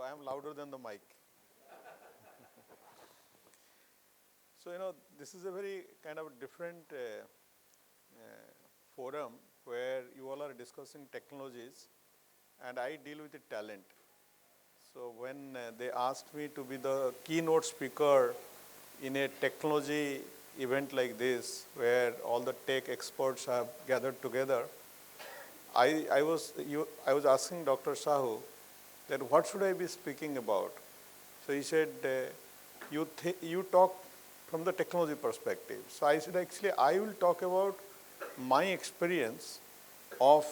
I am louder than the mic. So, this is a very kind of different forum where you all are discussing technologies and I deal with the talent. So, when they asked me to be the keynote speaker in a technology event like this, where all the tech experts have gathered together, I was asking Dr. Sahoo that what should I be speaking about? So he said, you talk from the technology perspective. So I said, actually, I will talk about my experience of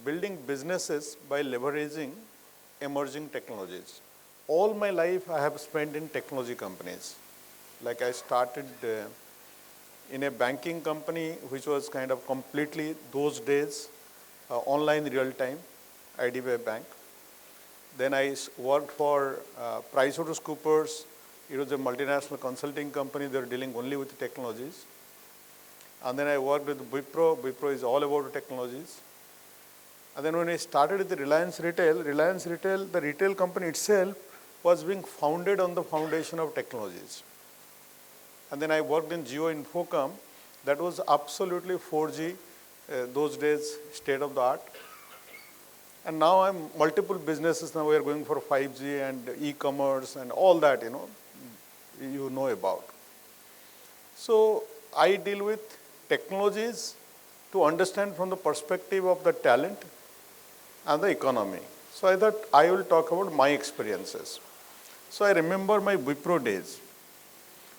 building businesses by leveraging emerging technologies. All my life I have spent in technology companies. Like I started in a banking company, which was kind of completely those days online real time, IDBI Bank. Then I worked for PricewaterhouseCoopers. It was a multinational consulting company. They were dealing only with technologies. And then I worked with Wipro. Wipro is all about technologies. And then when I started with the Reliance Retail, the retail company itself was being founded on the foundation of technologies. And then I worked in Jio Infocom. That was absolutely 4G, those days, state of the art. And now I'm multiple businesses. Now we are going for 5G and e-commerce and all that, you know about. So I deal with technologies to understand from the perspective of the talent and the economy. So I thought I will talk about my experiences. So I remember my Wipro days.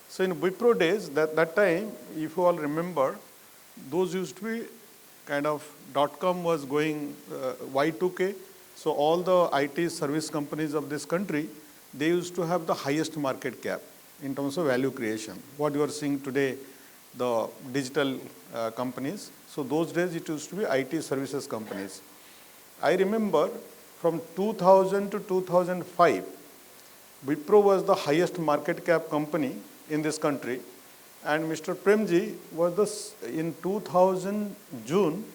So in Wipro days, that time, if you all remember, those used to be kind of .com was going Y2K. So all the IT service companies of this country, they used to have the highest market cap in terms of value creation. What you are seeing today, the digital companies. So those days it used to be IT services companies. I remember from 2000 to 2005, Wipro was the highest market cap company in this country, and Mr. Premji was in 2000 June,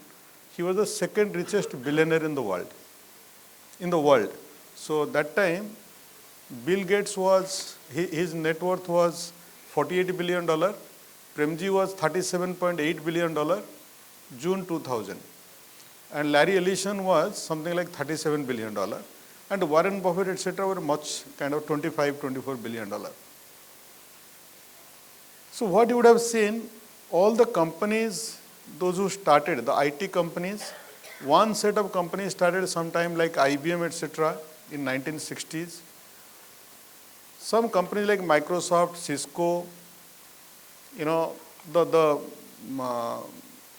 he was the second richest billionaire in the world. So that time, Bill Gates his net worth was $48 billion, Premji was $37.8 billion, June 2000. And Larry Ellison was something like $37 billion. And Warren Buffett, etc. were much kind of $24 billion. So what you would have seen, all the companies, those who started, the IT companies, one set of companies started sometime like IBM, etc. in 1960s. Some companies like Microsoft, Cisco,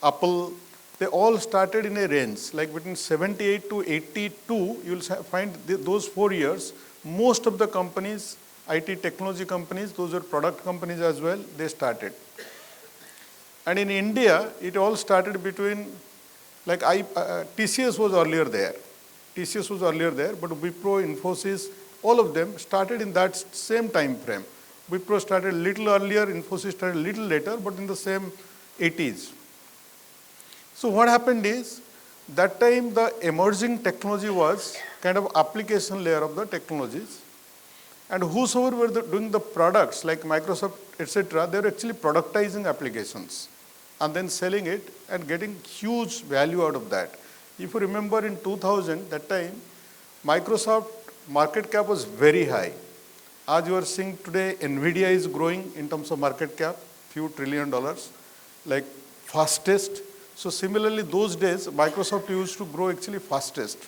Apple, they all started in a range, like between 78 to 82, you'll find those 4 years, most of the companies, IT technology companies, those are product companies as well, they started. And in India, it all started between, like TCS was earlier there. But Wipro, Infosys, all of them started in that same time frame. Wipro started a little earlier, Infosys started a little later, but in the same 80s. So what happened is, that time the emerging technology was kind of application layer of the technologies. And whosoever were doing the products like Microsoft, etc., they were actually productizing applications and then selling it and getting huge value out of that. If you remember in 2000, that time, Microsoft market cap was very high. As you are seeing today, NVIDIA is growing in terms of market cap, few $1 trillion, like fastest. So similarly, those days, Microsoft used to grow actually fastest.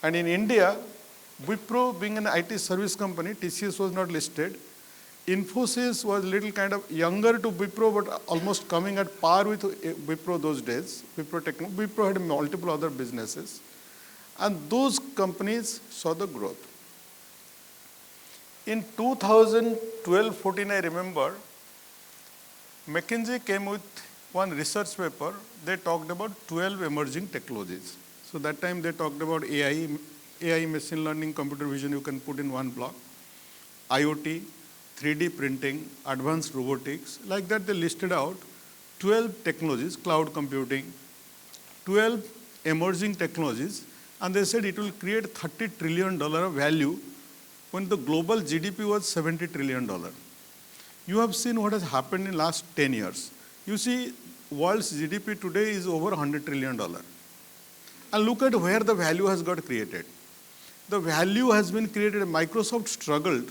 And in India, Wipro being an IT service company, TCS was not listed. Infosys was a little kind of younger to Wipro, but almost coming at par with Wipro those days. Wipro had multiple other businesses. And those companies saw the growth. In 2012-14, I remember, McKinsey came with one research paper. They talked about 12 emerging technologies. So that time they talked about AI, machine learning, computer vision, you can put in one block, IoT, 3D printing, advanced robotics. Like that, they listed out 12 technologies, cloud computing, 12 emerging technologies, And they said it will create $30 trillion of value when the global GDP was $70 trillion. You have seen what has happened in last 10 years. You see, world's GDP today is over $100 trillion. And look at where the value has got created. The value has been created. Microsoft struggled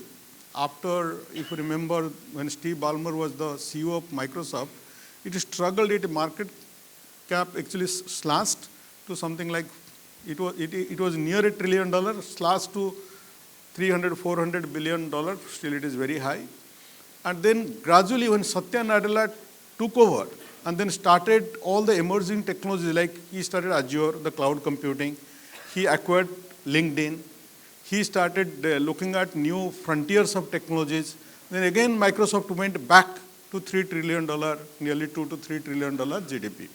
after, if you remember, when Steve Ballmer was the CEO of Microsoft, it struggled. Its market cap actually slashed to something like, it was near $1 trillion, slashed to $300, $400 billion. Still it is very high. And then gradually when Satya Nadella took over and then started all the emerging technologies, like he started Azure, the cloud computing, he acquired LinkedIn, he started looking at new frontiers of technologies. Then again Microsoft went back to $3 trillion, nearly $2 to $3 trillion GDP.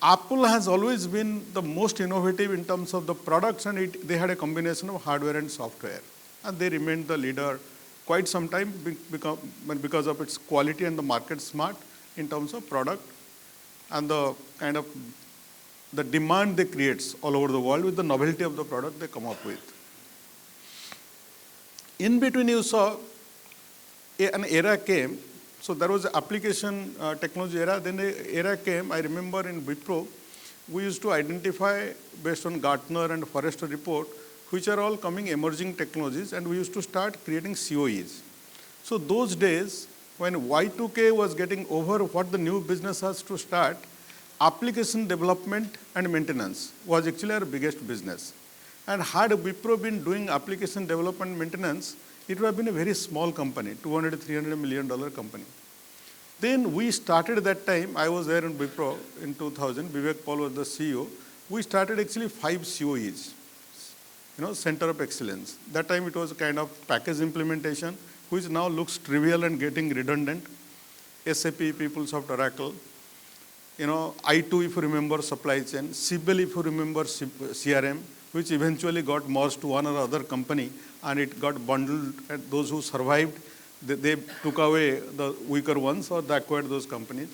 Apple has always been the most innovative in terms of the products, and they had a combination of hardware and software. And they remained the leader quite some time because of its quality and the market smart in terms of product and the kind of the demand they creates all over the world with the novelty of the product they come up with. In between you saw an era came. So there was an application technology era, then an era came. I remember in Wipro, we used to identify based on Gartner and Forrester report, which are all coming emerging technologies, and we used to start creating COEs. So those days, when Y2K was getting over, what the new business has to start, application development and maintenance was actually our biggest business. And had Wipro been doing application development and maintenance, it would have been a very small company, $200, $300 million company. Then we started that time, I was there in Wipro in 2000, Vivek Paul was the CEO. We started actually 5 COEs, Center of Excellence. That time it was a kind of package implementation, which now looks trivial and getting redundant. SAP, PeopleSoft, Oracle. I2, if you remember, supply chain. Siebel, if you remember, CRM, which eventually got merged to one or other company, and it got bundled, and those who survived, they took away the weaker ones or they acquired those companies.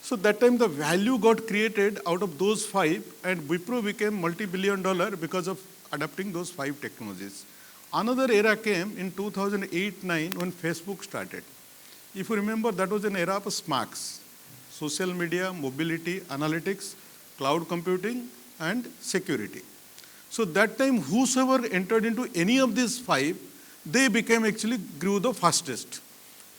So that time the value got created out of those 5, and Wipro became multi-billion-dollar because of adapting those 5 technologies. Another era came in 2008-9 when Facebook started. If you remember, that was an era of SMARTs, social media, mobility, analytics, cloud computing, and security. So that time, whosoever entered into any of these 5, they became actually grew the fastest.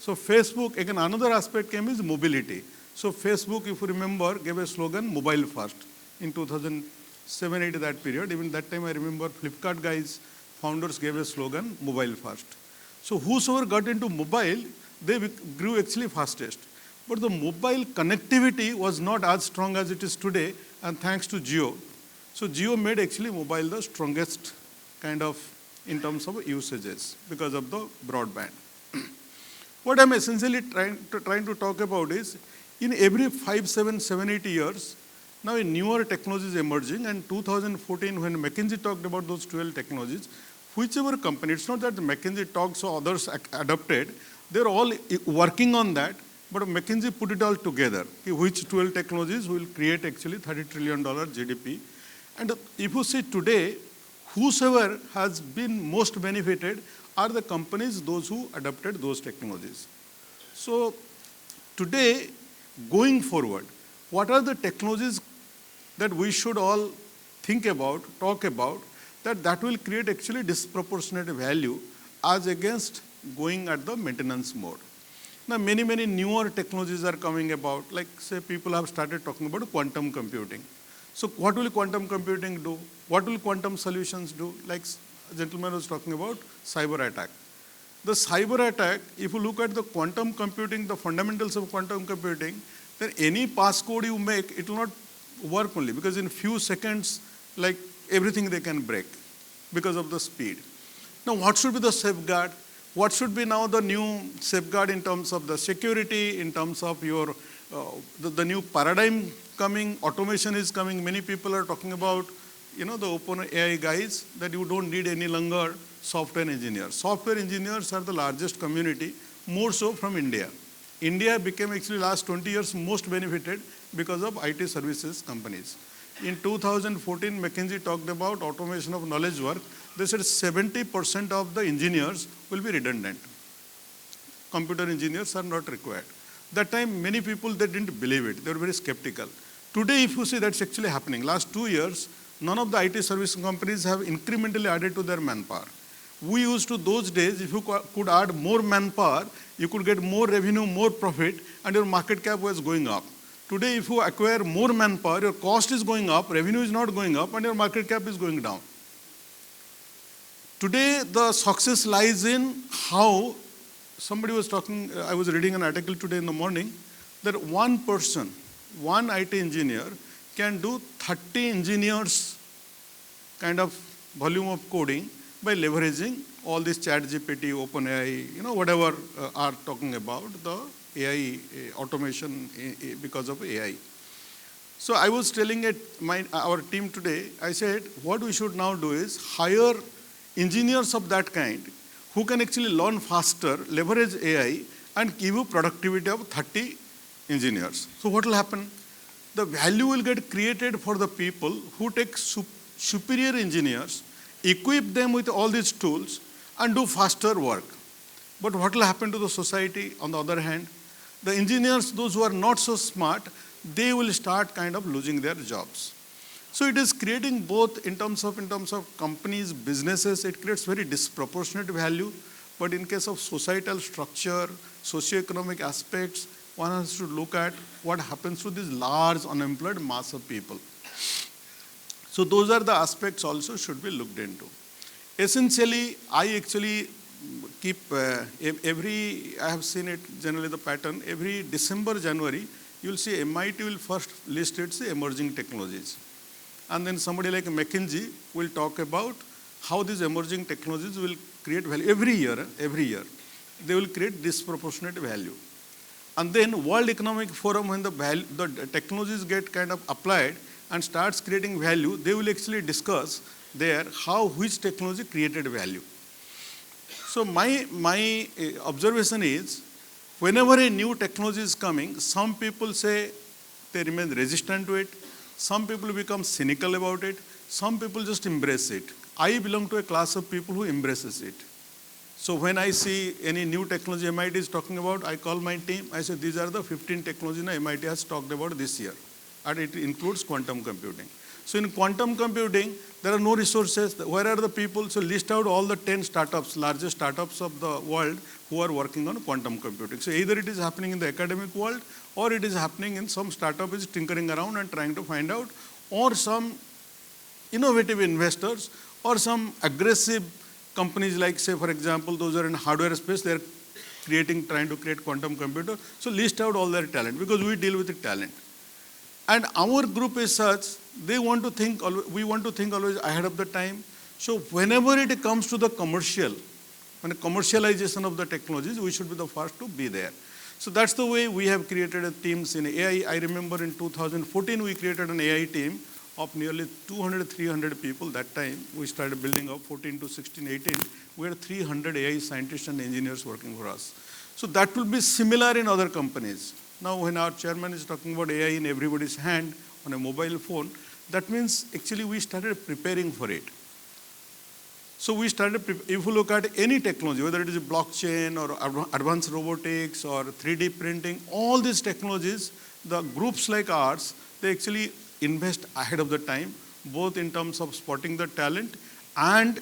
So Facebook, again, another aspect came is mobility. So Facebook, if you remember, gave a slogan, mobile first, in 2007-8, that period. Even that time, I remember Flipkart guys, founders gave a slogan, mobile first. So whosoever got into mobile, they grew actually fastest. But the mobile connectivity was not as strong as it is today, and thanks to Jio. So Jio made actually mobile the strongest kind of in terms of usages because of the broadband. What I'm essentially trying to talk about is, in every 5, 7, 8 years, now a newer technology is emerging, and 2014 when McKinsey talked about those 12 technologies, whichever company, it's not that McKinsey talks or others adopted, they're all working on that, but McKinsey put it all together, which 12 technologies will create actually $30 trillion GDP. And if you see today, whosoever has been most benefited are the companies, those who adopted those technologies. So today, going forward, what are the technologies that we should all think about, talk about, that will create actually disproportionate value as against going at the maintenance mode. Now, many newer technologies are coming about, like say people have started talking about quantum computing. So what will quantum computing do? What will quantum solutions do? Like a gentleman was talking about cyber attack. The cyber attack, if you look at the quantum computing, the fundamentals of quantum computing, then any passcode you make, it will not work only, because in few seconds, like everything they can break because of the speed. Now, what should be the safeguard? What should be now the new safeguard in terms of the security, in terms of your the new paradigm coming, automation is coming. Many people are talking about, the open AI guys, that you don't need any longer software engineers. Software engineers are the largest community, more so from India. India became actually last 20 years most benefited because of IT services companies. In 2014, McKinsey talked about automation of knowledge work. They said 70% of the engineers will be redundant. Computer engineers are not required. That time, many people, they didn't believe it. They were very skeptical. Today, if you see, that's actually happening. Last 2 years, none of the IT service companies have incrementally added to their manpower. We used to, those days, if you could add more manpower, you could get more revenue, more profit, and your market cap was going up. Today, if you acquire more manpower, your cost is going up, revenue is not going up, and your market cap is going down. Today, the success lies in how somebody was talking, I was reading an article today in the morning, that one person, one IT engineer can do 30 engineers kind of volume of coding by leveraging all this ChatGPT, OpenAI, whatever are talking about the AI automation because of AI. So I was telling our team today, I said, what we should now do is hire engineers of that kind who can actually learn faster, leverage AI, and give you productivity of 30 engineers. So what will happen? The value will get created for the people who take superior engineers, equip them with all these tools, and do faster work. But what will happen to the society on the other hand? The engineers, those who are not so smart, they will start kind of losing their jobs. So it is creating both in terms of companies, businesses, it creates very disproportionate value. But in case of societal structure, socioeconomic aspects, one has to look at what happens to this large unemployed mass of people. So those are the aspects also should be looked into. Essentially, I actually keep I have seen it generally the pattern, every December, January, you will see MIT will first list its emerging technologies. And then somebody like McKinsey will talk about how these emerging technologies will create value every year. They will create disproportionate value. And then World Economic Forum, when the technologies get kind of applied and starts creating value, they will actually discuss there which technology created value. So my observation is, whenever a new technology is coming, some people say they remain resistant to it, some people become cynical about it, some people just embrace it. I belong to a class of people who embraces it. So when I see any new technology MIT is talking about, I call my team, I say these are the 15 technologies MIT has talked about this year. And it includes quantum computing. So in quantum computing, there are no resources. Where are the people? So list out all the 10 startups, largest startups of the world who are working on quantum computing. So either it is happening in the academic world or it is happening in some startup is tinkering around and trying to find out, or some innovative investors or some aggressive companies like, say, for example, those are in hardware space, they're trying to create quantum computer. So list out all their talent because we deal with the talent. And our group is such, we want to think always ahead of the time. So whenever it comes to the commercialization of the technologies, we should be the first to be there. So that's the way we have created teams in AI. I remember in 2014, we created an AI team of nearly 200, 300 people. That time, we started building up 14 to 16, 18. We had 300 AI scientists and engineers working for us. So that will be similar in other companies. Now, when our chairman is talking about AI in everybody's hand on a mobile phone, that means actually we started preparing for it. So we started, if you look at any technology, whether it is blockchain or advanced robotics or 3D printing, all these technologies, the groups like ours, they actually invest ahead of the time, both in terms of spotting the talent and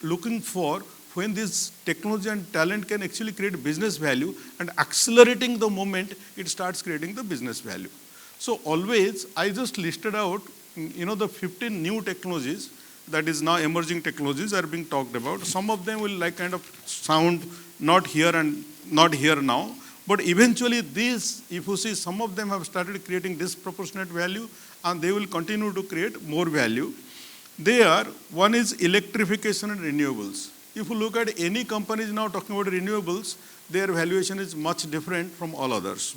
looking for when this technology and talent can actually create business value, and accelerating the moment it starts creating the business value. So always, I just listed out, the 15 new technologies that is now emerging technologies are being talked about. Some of them will like kind of sound not here and not here now, but eventually these, if you see, some of them have started creating disproportionate value and they will continue to create more value. One is electrification and renewables. If you look at any companies now talking about renewables, their valuation is much different from all others.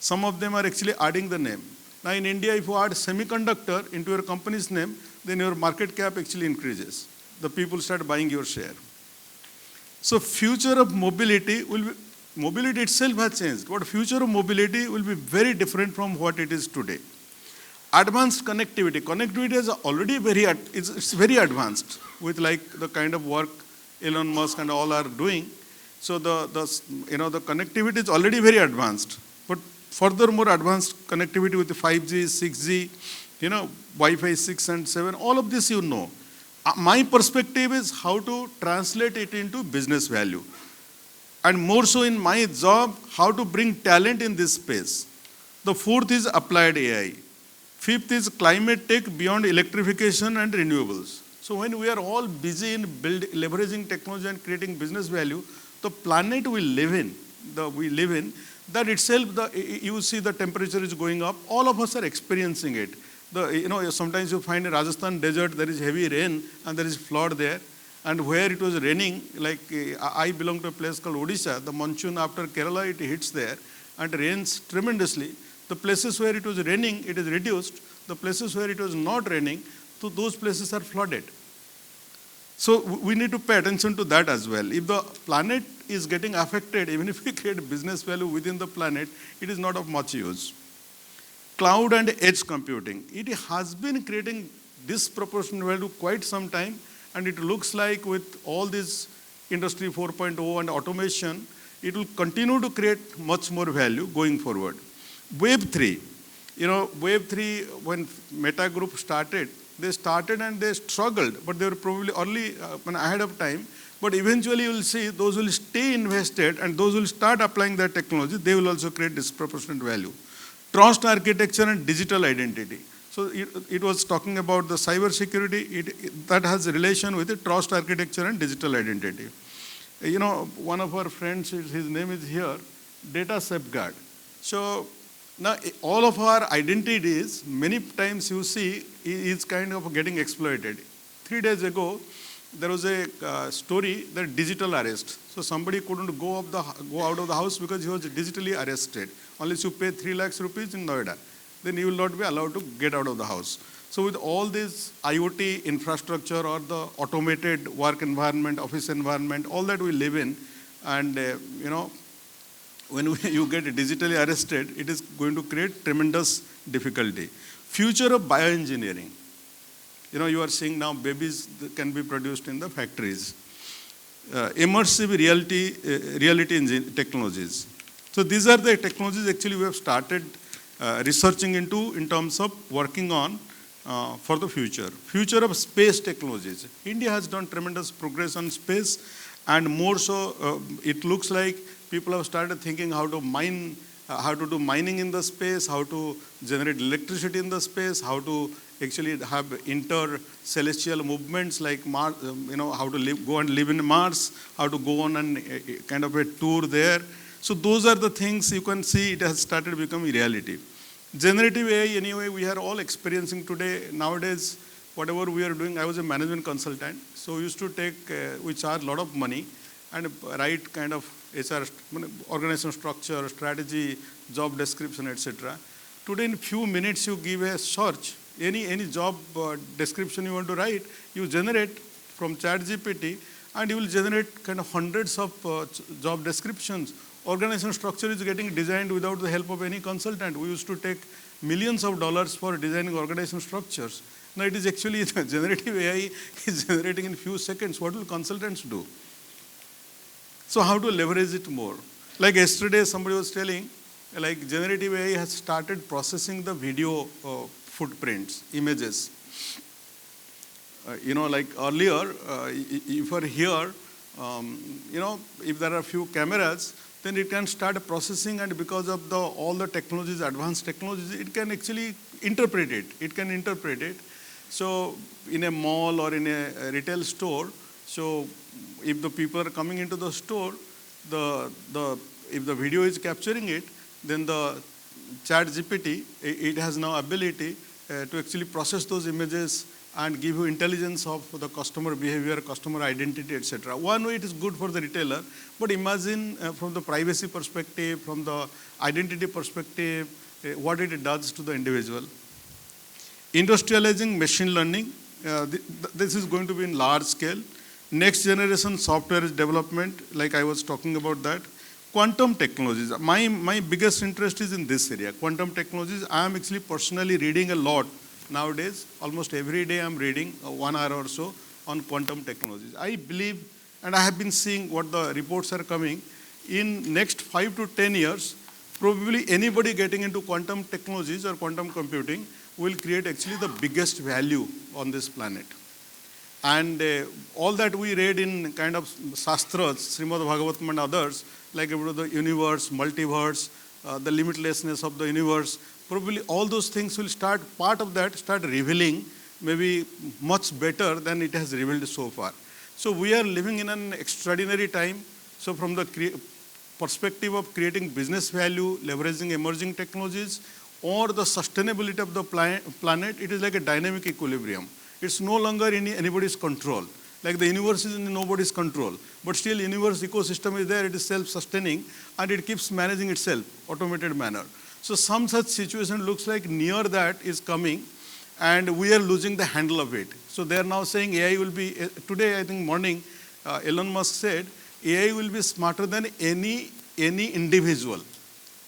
Some of them are actually adding the name. Now in India, if you add semiconductor into your company's name, then your market cap actually increases. The people start buying your share. So future of mobility mobility itself has changed, but future of mobility will be very different from what it is today. Advanced connectivity. Connectivity is already it's very advanced with like the kind of work Elon Musk and all are doing. So the connectivity is already very advanced. But furthermore advanced connectivity with the 5G, 6G, Wi-Fi 6 and 7, all of this My perspective is how to translate it into business value. And more so in my job, how to bring talent in this space. The fourth is applied AI. Fifth is climate tech beyond electrification and renewables. So when we are all busy in leveraging technology and creating business value, the planet we live in, that itself, you see the temperature is going up. All of us are experiencing it. Sometimes you find in Rajasthan desert, there is heavy rain and there is flood there. And where it was raining, like I belong to a place called Odisha, the monsoon after Kerala, it hits there and rains tremendously. The places where it was raining, it is reduced. The places where it was not raining, so those places are flooded. So we need to pay attention to that as well. If the planet is getting affected, even if we create business value within the planet, it is not of much use. Cloud and edge computing. It has been creating disproportionate value quite some time, and it looks like with all this Industry 4.0 and automation, it will continue to create much more value going forward. Web 3. Web 3, when Meta Group started and they struggled, but they were probably early, ahead of time. But eventually you will see those will stay invested and those will start applying that technology, they will also create disproportionate value. Trust architecture and digital identity. So it was talking about the cyber security, that has a relation with the trust architecture and digital identity. One of our friends, his name is here, data safeguard. So now all of our identities, many times you see, is kind of getting exploited. 3 days ago, there was a story that digital arrest. So somebody couldn't go out of the house because he was digitally arrested. Unless you pay 3 lakhs rupees in Noida, then you will not be allowed to get out of the house. So with all this IoT infrastructure or the automated work environment, office environment, all that we live in, and when you get digitally arrested, it is going to create tremendous difficulty. Future of bioengineering. You are seeing now babies can be produced in the factories. Immersive reality technologies. So these are the technologies actually we have started researching into in terms of working on for the future. Future of space technologies. India has done tremendous progress on space, and more so it looks like people have started thinking how to mine, how to do mining in the space, how to generate electricity in the space, how to actually have inter-celestial movements like Mars, how to go and live in Mars, how to go on and kind of a tour there. So those are the things you can see it has started becoming reality. Generative AI, anyway, we are all experiencing today. Nowadays, whatever we are doing, I was a management consultant, so we used to we charge a lot of money and write kind of HR, organization structure, strategy, job description, etc. Today, in few minutes, you give a search, any job description you want to write, you generate from ChatGPT, and you will generate kind of hundreds of job descriptions. Organization structure is getting designed without the help of any consultant. We used to take millions of dollars for designing organization structures. Now it is actually the generative AI is generating in few seconds. What will consultants do? So how to leverage it more? Like yesterday, somebody was telling, like generative AI has started processing the video footprints, images. Like earlier, if you are here, if there are a few cameras, then it can start processing, and because of all the technologies, advanced technologies, it can actually interpret it. It can interpret it. So in a mall or in a retail store, so if the people are coming into the store, if the video is capturing it, then the ChatGPT, it has now ability to actually process those images and give you intelligence of the customer behavior, customer identity, etc. One way it is good for the retailer, but imagine from the privacy perspective, from the identity perspective, what it does to the individual. Industrializing machine learning, this is going to be in large scale. Next generation software development, like I was talking about that. Quantum technologies. My biggest interest is in this area, quantum technologies. I am actually personally reading a lot nowadays. Almost every day I am reading 1 hour or so on quantum technologies. I believe, and I have been seeing what the reports are coming, in next 5 to 10 years, probably anybody getting into quantum technologies or quantum computing will create actually the biggest value on this planet. And all that we read in kind of Shastras, Srimad Bhagavatam and others, like about the universe, multiverse, the limitlessness of the universe, probably all those things will start, part of that start revealing maybe much better than it has revealed so far. So we are living in an extraordinary time. So from the perspective of creating business value, leveraging emerging technologies, or the sustainability of the planet, it is like a dynamic equilibrium. It's no longer in anybody's control. Like the universe is in nobody's control. But still universe ecosystem is there, it is self-sustaining, and it keeps managing itself, automated manner. So some such situation looks like near that is coming, and we are losing the handle of it. So they are now saying AI will be, today I think morning, Elon Musk said, AI will be smarter than any individual.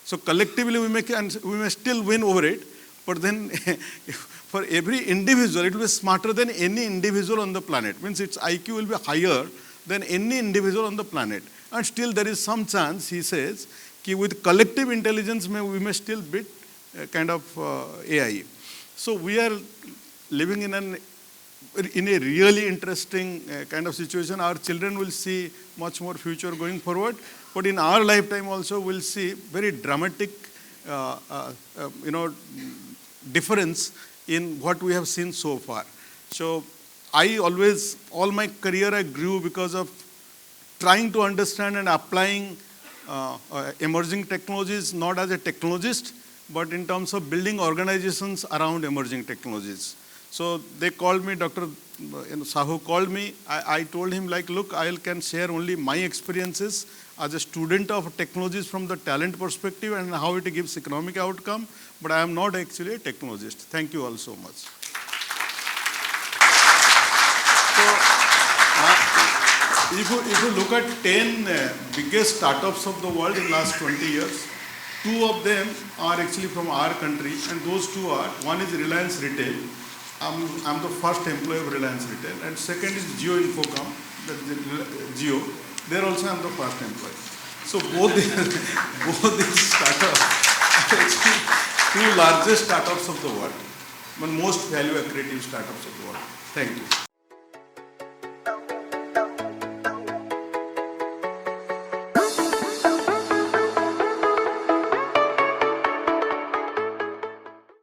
So collectively we may still win over it, but then for every individual, it will be smarter than any individual on the planet. Means its IQ will be higher than any individual on the planet. And still there is some chance, he says, that with collective intelligence, we may still beat kind of AI. So we are living in a really interesting kind of situation. Our children will see much more future going forward. But in our lifetime also, we'll see very dramatic, difference in what we have seen so far. So I always, all my career I grew because of trying to understand and applying emerging technologies, not as a technologist, but in terms of building organizations around emerging technologies. So they called me, Dr. Sahoo called me. I told him, like, look, I can share only my experiences as a student of technologies from the talent perspective and how it gives economic outcome, but I am not actually a technologist. Thank you all so much. So, if you look at 10 biggest startups of the world in last 20 years, 2 of them are actually from our country, and those 2 are, one is Reliance Retail. I'm the first employee of Reliance Retail, and second is Jio Infocom, Jio. There also I'm the first employee. So both these startups are actually 2 largest startups of the world, but most value accretive startups of the world. Thank you.